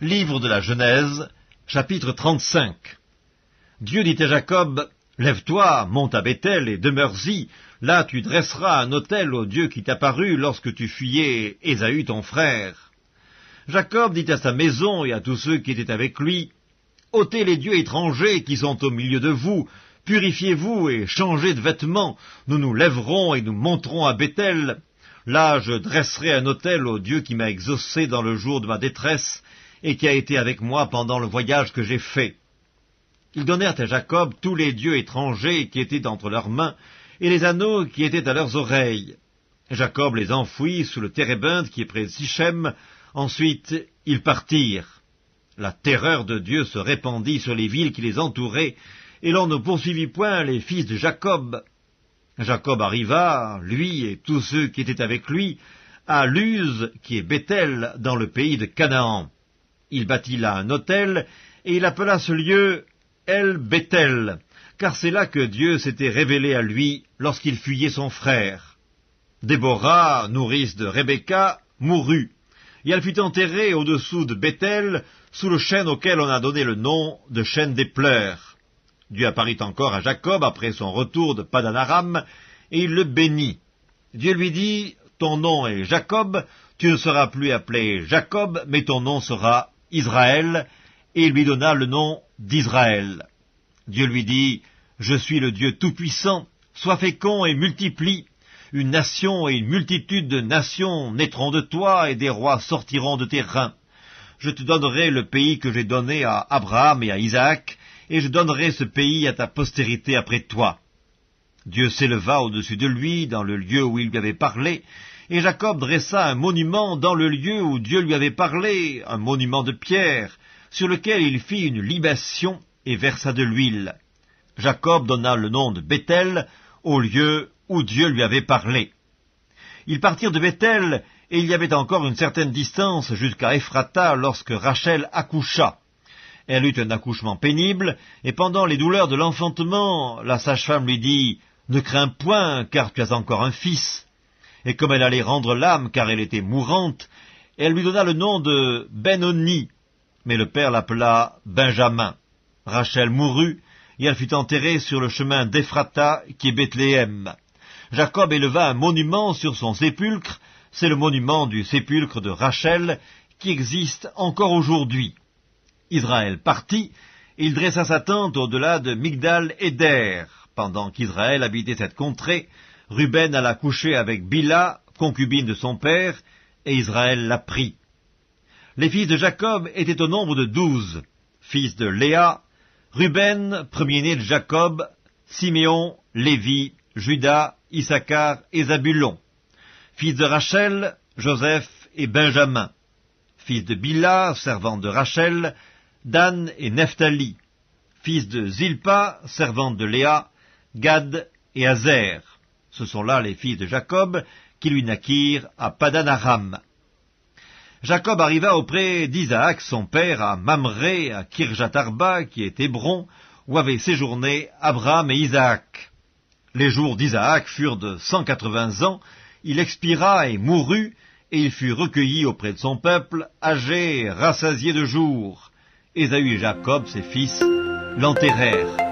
Livre de la Genèse, chapitre 35. Dieu dit à Jacob, « Lève-toi, monte à Béthel et demeure-y. Là tu dresseras un autel au Dieu qui t'apparut lorsque tu fuyais Ésaü ton frère. » Jacob dit à sa maison et à tous ceux qui étaient avec lui, « ôtez les dieux étrangers qui sont au milieu de vous, purifiez-vous et changez de vêtements. Nous nous lèverons et nous monterons à Béthel. Là je dresserai un autel au Dieu qui m'a exaucé dans le jour de ma détresse, et qui a été avec moi pendant le voyage que j'ai fait. » Ils donnèrent à Jacob tous les dieux étrangers qui étaient entre leurs mains, et les anneaux qui étaient à leurs oreilles. Jacob les enfouit sous le térébinthe qui est près de Sichem. Ensuite, ils partirent. La terreur de Dieu se répandit sur les villes qui les entouraient, et l'on ne poursuivit point les fils de Jacob. Jacob arriva, lui et tous ceux qui étaient avec lui, à Luz, qui est Béthel, dans le pays de Canaan. Il bâtit là un autel, et il appela ce lieu El-Béthel, car c'est là que Dieu s'était révélé à lui lorsqu'il fuyait son frère. Déborah, nourrice de Rebecca, mourut, et elle fut enterrée au-dessous de Béthel, sous le chêne auquel on a donné le nom de chêne des pleurs. Dieu apparut encore à Jacob après son retour de Padan-Aram, et il le bénit. Dieu lui dit, « Ton nom est Jacob, tu ne seras plus appelé Jacob, mais ton nom sera Israël, » et il lui donna le nom d'Israël. Dieu lui dit, « Je suis le Dieu Tout-Puissant, sois fécond et multiplie. Une nation et une multitude de nations naîtront de toi, et des rois sortiront de tes reins. Je te donnerai le pays que j'ai donné à Abraham et à Isaac, et je donnerai ce pays à ta postérité après toi. » Dieu s'éleva au-dessus de lui, dans le lieu où il lui avait parlé, et Jacob dressa un monument dans le lieu où Dieu lui avait parlé, un monument de pierre, sur lequel il fit une libation et versa de l'huile. Jacob donna le nom de Béthel au lieu où Dieu lui avait parlé. Ils partirent de Béthel, et il y avait encore une certaine distance jusqu'à Ephrata lorsque Rachel accoucha. Elle eut un accouchement pénible, et pendant les douleurs de l'enfantement, la sage-femme lui dit, « Ne crains point, car tu as encore un fils. » Et comme elle allait rendre l'âme, car elle était mourante, elle lui donna le nom de Ben-Oni, mais le père l'appela Benjamin. Rachel mourut, et elle fut enterrée sur le chemin d'Ephrata, qui est Bethléem. Jacob éleva un monument sur son sépulcre, c'est le monument du sépulcre de Rachel, qui existe encore aujourd'hui. Israël partit, et il dressa sa tente au-delà de Migdal-Éder. Pendant qu'Israël habitait cette contrée, Ruben alla coucher avec Bila, concubine de son père, et Israël la prit. Les fils de Jacob étaient au nombre de 12, fils de Léa, Ruben, premier-né de Jacob, Siméon, Lévi, Juda, Issachar et Zabulon. Fils de Rachel, Joseph et Benjamin. Fils de Bila, servante de Rachel, Dan et Nephtali. Fils de Zilpa, servante de Léa, Gad et Azer. Ce sont là les fils de Jacob qui lui naquirent à Padan-Aram. Jacob arriva auprès d'Isaac son père à Mamré, à Kirjat-Arba, qui est Hébron, où avaient séjourné Abraham et Isaac. Les jours d'Isaac furent de 180 ans, il expira et mourut, et il fut recueilli auprès de son peuple, âgé et rassasié de jours. Ésaü et Jacob, ses fils, l'enterrèrent.